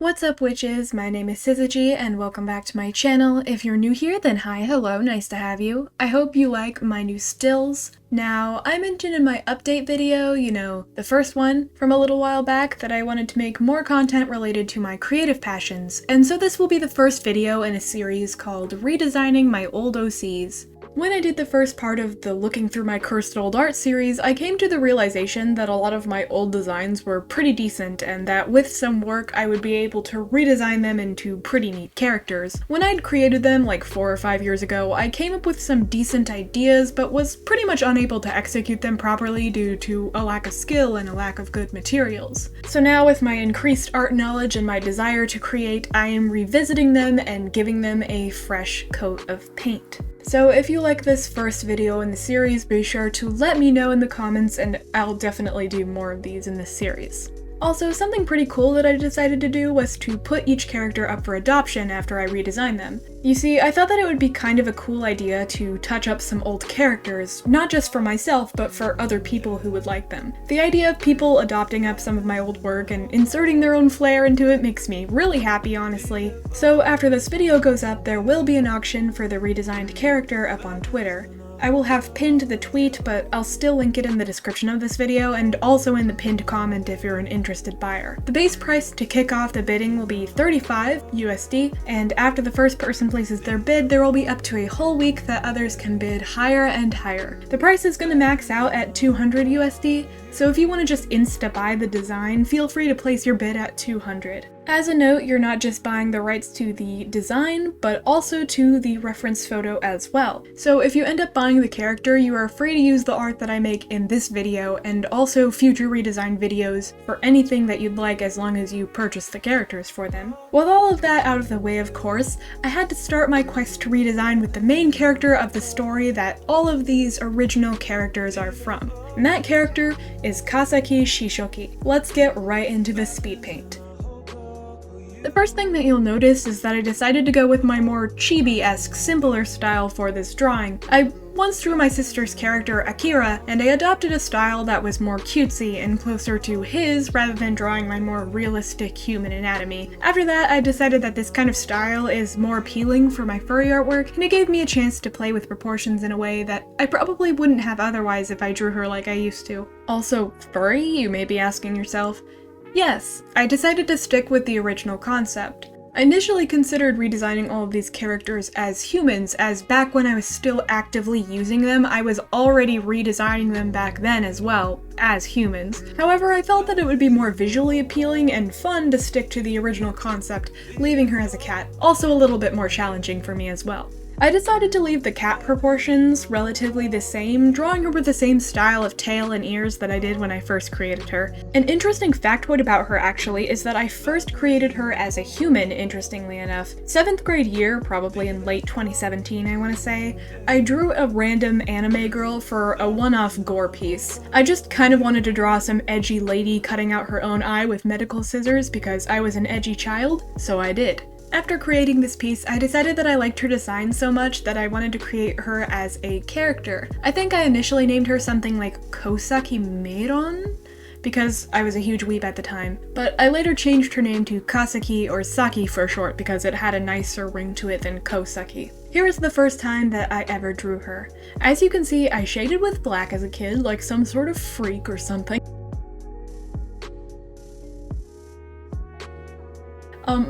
What's up, witches? My name is Syzygy, and welcome back to my channel. If you're new here, then hi, hello, nice to have you. I hope you like my new stills. Now, I mentioned in my update video, the first one from a little while back, that I wanted to make more content related to my creative passions, and so this will be the first video in a series called Redesigning My Old OCs. When I did the first part of the Looking Through My Cursed Old Art series, I came to the realization that a lot of my old designs were pretty decent and that with some work I would be able to redesign them into pretty neat characters. When I'd created them like 4 or 5 years ago, I came up with some decent ideas but was pretty much unable to execute them properly due to a lack of skill and a lack of good materials. So now with my increased art knowledge and my desire to create, I am revisiting them and giving them a fresh coat of paint. So if you like this first video in the series, be sure to let me know in the comments and I'll definitely do more of these in this series. Also, something pretty cool that I decided to do was to put each character up for adoption after I redesigned them. You see, I thought that it would be kind of a cool idea to touch up some old characters, not just for myself, but for other people who would like them. The idea of people adopting up some of my old work and inserting their own flair into it makes me really happy, honestly. So after this video goes up, there will be an auction for the redesigned character up on Twitter. I will have pinned the tweet, but I'll still link it in the description of this video and also in the pinned comment if you're an interested buyer. The base price to kick off the bidding will be 35 USD, and after the first person places their bid, there will be up to a whole week that others can bid higher and higher. The price is going to max out at 200 USD, so if you want to just insta-buy the design, feel free to place your bid at 200. As a note, you're not just buying the rights to the design, but also to the reference photo as well. So if you end up buying the character, you are free to use the art that I make in this video and also future redesign videos for anything that you'd like as long as you purchase the characters for them. With all of that out of the way, of course, I had to start my quest to redesign with the main character of the story that all of these original characters are from. And that character is Kasaki Shishoki. Let's get right into the speed paint. The first thing that you'll notice is that I decided to go with my more chibi-esque, simpler style for this drawing. I once drew my sister's character Akira, and I adopted a style that was more cutesy and closer to his rather than drawing my more realistic human anatomy. After that, I decided that this kind of style is more appealing for my furry artwork, and it gave me a chance to play with proportions in a way that I probably wouldn't have otherwise if I drew her like I used to. Also, furry, you may be asking yourself? Yes, I decided to stick with the original concept. I initially considered redesigning all of these characters as humans, as back when I was still actively using them, I was already redesigning them back then as well, as humans. However, I felt that it would be more visually appealing and fun to stick to the original concept, leaving her as a cat, also a little bit more challenging for me as well. I decided to leave the cat proportions relatively the same, drawing her with the same style of tail and ears that I did when I first created her. An interesting factoid about her actually is that I first created her as a human, interestingly enough. 7th grade year, probably in late 2017 I want to say, I drew a random anime girl for a one-off gore piece. I just kind of wanted to draw some edgy lady cutting out her own eye with medical scissors because I was an edgy child, so I did. After creating this piece, I decided that I liked her design so much that I wanted to create her as a character. I think I initially named her something like Kasaki Shishoki because I was a huge weeb at the time, but I later changed her name to Kasaki or Saki for short because it had a nicer ring to it than Kosaki. Here is the first time that I ever drew her. As you can see, I shaded with black as a kid, like some sort of freak or something.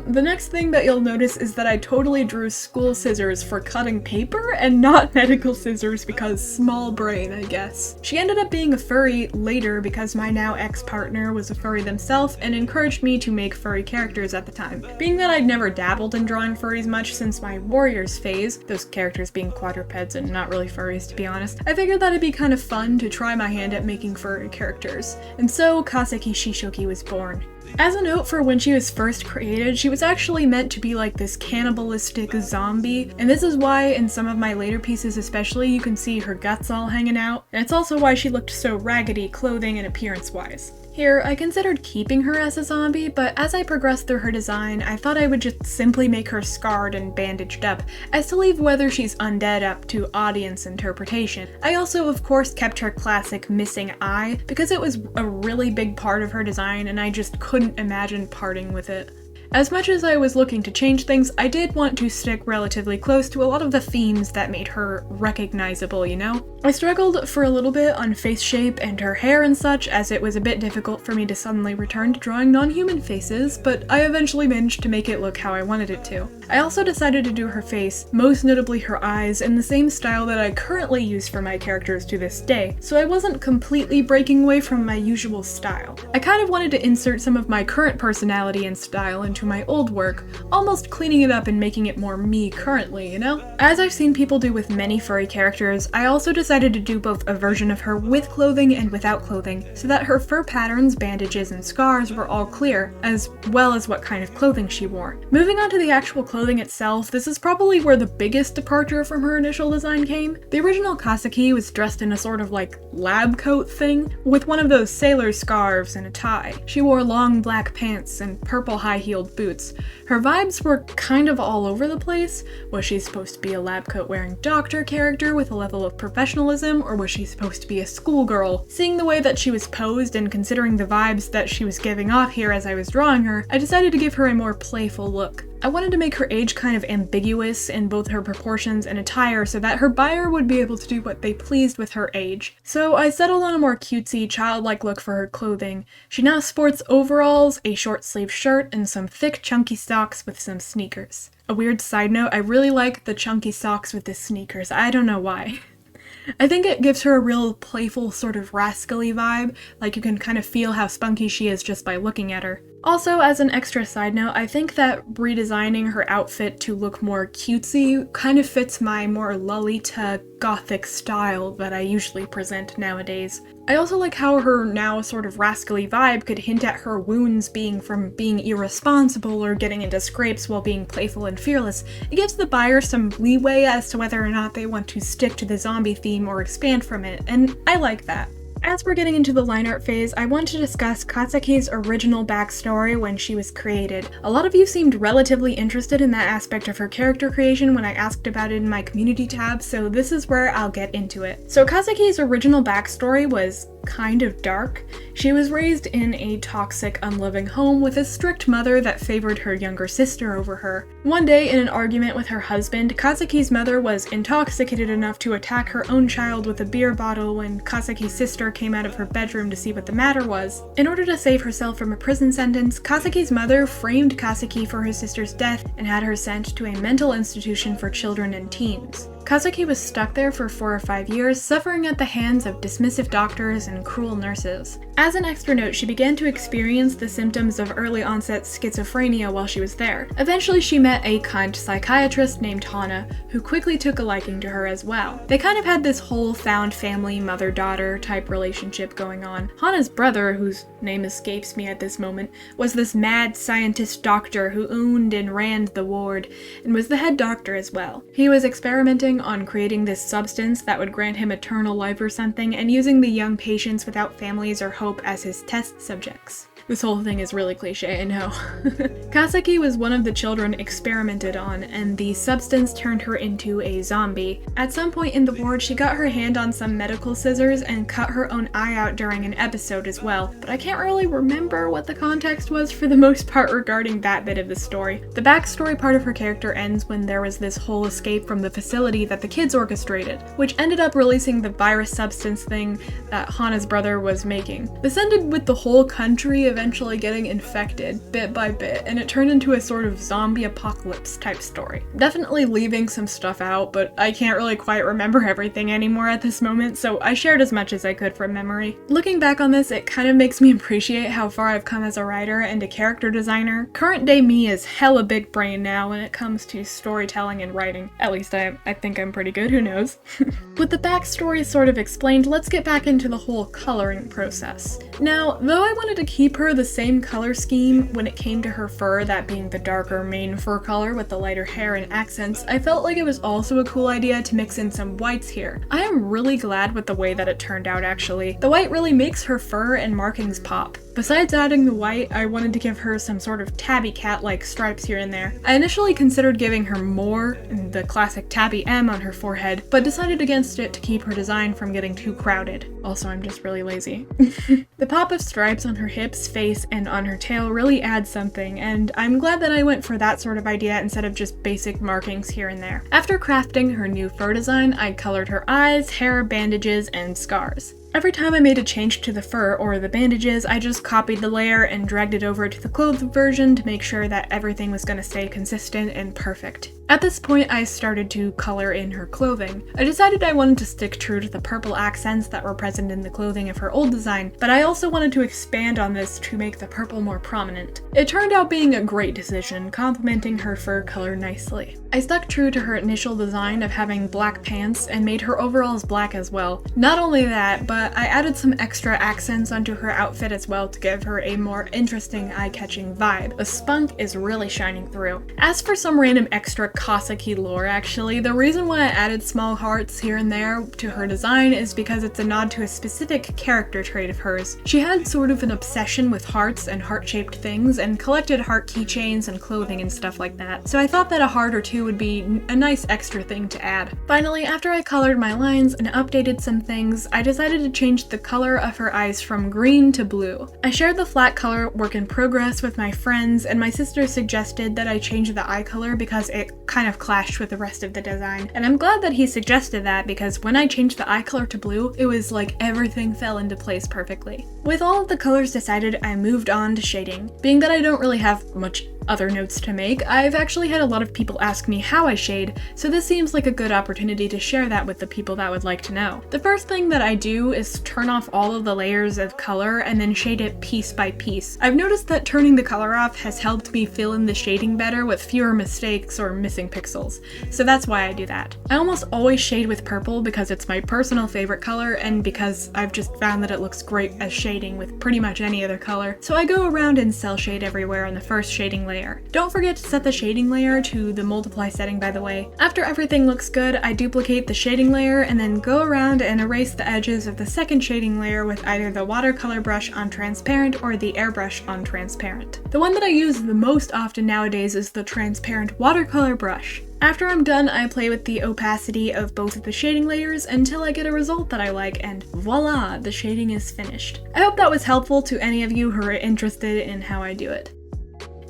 The next thing that you'll notice is that I totally drew school scissors for cutting paper and not medical scissors because small brain, I guess. She ended up being a furry later because my now ex-partner was a furry themselves and encouraged me to make furry characters at the time. Being that I'd never dabbled in drawing furries much since my warriors phase, those characters being quadrupeds and not really furries to be honest, I figured that it'd be kind of fun to try my hand at making furry characters. And so Kasaki Shishoki was born. As a note for when she was first created, she was actually meant to be like this cannibalistic zombie, and this is why in some of my later pieces especially you can see her guts all hanging out, and it's also why she looked so raggedy clothing and appearance-wise. Here, I considered keeping her as a zombie, but as I progressed through her design, I thought I would just simply make her scarred and bandaged up, as to leave whether she's undead up to audience interpretation. I also, of course, kept her classic missing eye, because it was a really big part of her design and I just couldn't imagine parting with it. As much as I was looking to change things, I did want to stick relatively close to a lot of the themes that made her recognizable, you know? I struggled for a little bit on face shape and her hair and such, as it was a bit difficult for me to suddenly return to drawing non-human faces, but I eventually managed to make it look how I wanted it to. I also decided to do her face, most notably her eyes, in the same style that I currently use for my characters to this day, so I wasn't completely breaking away from my usual style. I kind of wanted to insert some of my current personality and style into my old work, almost cleaning it up and making it more me currently, you know? As I've seen people do with many furry characters, I also decided to do both a version of her with clothing and without clothing, so that her fur patterns, bandages, and scars were all clear, as well as what kind of clothing she wore. Moving on to the actual clothing itself, this is probably where the biggest departure from her initial design came. The original Kasaki was dressed in a sort of like lab coat thing, with one of those sailor scarves and a tie. She wore long black pants and purple high-heeled boots. Her vibes were kind of all over the place. Was she supposed to be a lab coat wearing doctor character with a level of professionalism, or was she supposed to be a schoolgirl? Seeing the way that she was posed and considering the vibes that she was giving off here as I was drawing her, I decided to give her a more playful look. I wanted to make her age kind of ambiguous in both her proportions and attire so that her buyer would be able to do what they pleased with her age. So I settled on a more cutesy, childlike look for her clothing. She now sports overalls, a short-sleeved shirt, and some thick, chunky socks with some sneakers. A weird side note, I really like the chunky socks with the sneakers. I don't know why. I think it gives her a real playful, sort of rascally vibe, like you can kind of feel how spunky she is just by looking at her. Also, as an extra side note, I think that redesigning her outfit to look more cutesy kind of fits my more Lolita gothic style that I usually present nowadays. I also like how her now sort of rascally vibe could hint at her wounds being from being irresponsible or getting into scrapes while being playful and fearless. It gives the buyer some leeway as to whether or not they want to stick to the zombie theme or expand from it, and I like that. As we're getting into the line art phase, I want to discuss Kasaki's original backstory when she was created. A lot of you seemed relatively interested in that aspect of her character creation when I asked about it in my community tab, so this is where I'll get into it. So Kasaki's original backstory was kind of dark. She was raised in a toxic, unloving home with a strict mother that favored her younger sister over her. One day, in an argument with her husband, Kasaki's mother was intoxicated enough to attack her own child with a beer bottle when Kasaki's sister came out of her bedroom to see what the matter was. In order to save herself from a prison sentence, Kasaki's mother framed Kasaki for her sister's death and had her sent to a mental institution for children and teens. Kasaki was stuck there for 4 or 5 years, suffering at the hands of dismissive doctors and cruel nurses. As an extra note, she began to experience the symptoms of early onset schizophrenia while she was there. Eventually, she met a kind psychiatrist named Hana, who quickly took a liking to her as well. They kind of had this whole found family, mother-daughter type relationship going on. Hana's brother, whose name escapes me at this moment, was this mad scientist doctor who owned and ran the ward, and was the head doctor as well. He was experimenting on creating this substance that would grant him eternal life or something, and using the young patients without families or hope as his test subjects. This whole thing is really cliche, I know. Kasaki was one of the children experimented on, and the substance turned her into a zombie. At some point in the ward, she got her hand on some medical scissors and cut her own eye out during an episode as well, but I can't really remember what the context was for the most part regarding that bit of the story. The backstory part of her character ends when there was this whole escape from the facility that the kids orchestrated, which ended up releasing the virus substance thing that Hana's brother was making. This ended with the whole country eventually getting infected bit by bit, and it turned into a sort of zombie apocalypse type story. Definitely leaving some stuff out, but I can't really quite remember everything anymore at this moment, so I shared as much as I could from memory. Looking back on this, it kind of makes me appreciate how far I've come as a writer and a character designer. Current day me is hella big brain now when it comes to storytelling and writing. At least I think I'm pretty good, who knows? With the backstory sort of explained, let's get back into the whole coloring process. Now, though I wanted to keep her the same color scheme when it came to her fur, that being the darker main fur color with the lighter hair and accents, I felt like it was also a cool idea to mix in some whites here. I am really glad with the way that it turned out actually. The white really makes her fur and markings pop. Besides adding the white, I wanted to give her some sort of tabby cat-like stripes here and there. I initially considered giving her more, the classic tabby M on her forehead, but decided against it to keep her design from getting too crowded. Also, I'm just really lazy. The pop of stripes on her hips face and on her tail really add something, and I'm glad that I went for that sort of idea instead of just basic markings here and there. After crafting her new fur design, I colored her eyes, hair, bandages, and scars. Every time I made a change to the fur or the bandages, I just copied the layer and dragged it over to the clothed version to make sure that everything was going to stay consistent and perfect. At this point, I started to color in her clothing. I decided I wanted to stick true to the purple accents that were present in the clothing of her old design, but I also wanted to expand on this to make the purple more prominent. It turned out being a great decision, complementing her fur color nicely. I stuck true to her initial design of having black pants and made her overalls black as well. Not only that, but I added some extra accents onto her outfit as well to give her a more interesting, eye-catching vibe. The spunk is really shining through. As for some random extra Kasaki lore actually, the reason why I added small hearts here and there to her design is because it's a nod to a specific character trait of hers. She had sort of an obsession with hearts and heart-shaped things and collected heart keychains and clothing and stuff like that, so I thought that a heart or two would be a nice extra thing to add. Finally, after I colored my lines and updated some things, I decided to change the color of her eyes from green to blue. I shared the flat color work in progress with my friends, and my sister suggested that I change the eye color because it kind of clashed with the rest of the design. And I'm glad that he suggested that because when I changed the eye color to blue, it was like everything fell into place perfectly. With all of the colors decided, I moved on to shading. Being that I don't really have much other notes to make, I've actually had a lot of people ask me how I shade, so this seems like a good opportunity to share that with the people that would like to know. The first thing that I do is turn off all of the layers of color and then shade it piece by piece. I've noticed that turning the color off has helped me fill in the shading better with fewer mistakes or missing pixels, so that's why I do that. I almost always shade with purple because it's my personal favorite color and because I've just found that it looks great as shading with pretty much any other color, so I go around and cell shade everywhere on the first shading layer. Don't forget to set the shading layer to the multiply setting, by the way. After everything looks good, I duplicate the shading layer and then go around and erase the edges of the second shading layer with either the watercolor brush on transparent or the airbrush on transparent. The one that I use the most often nowadays is the transparent watercolor brush. After I'm done, I play with the opacity of both of the shading layers until I get a result that I like, and voila, the shading is finished. I hope that was helpful to any of you who are interested in how I do it.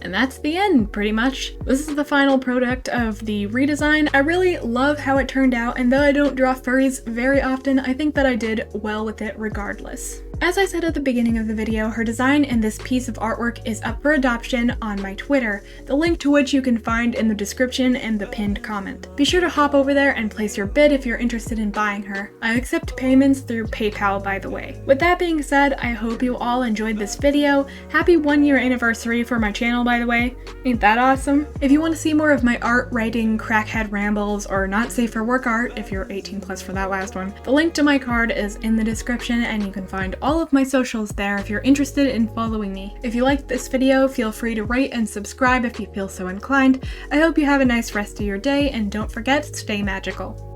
And that's the end, pretty much. This is the final product of the redesign. I really love how it turned out, and though I don't draw furries very often, I think that I did well with it regardless. As I said at the beginning of the video, her design in this piece of artwork is up for adoption on my Twitter, the link to which you can find in the description and the pinned comment. Be sure to hop over there and place your bid if you're interested in buying her. I accept payments through PayPal, by the way. With that being said, I hope you all enjoyed this video. Happy 1-year anniversary for my channel, by the way. Ain't that awesome? If you want to see more of my art, writing, crackhead rambles, or not safe for work art, if you're 18 plus for that last one, the link to my card is in the description and you can find all of my socials there if you're interested in following me. If you liked this video, feel free to rate and subscribe if you feel so inclined. I hope you have a nice rest of your day, and don't forget, stay magical.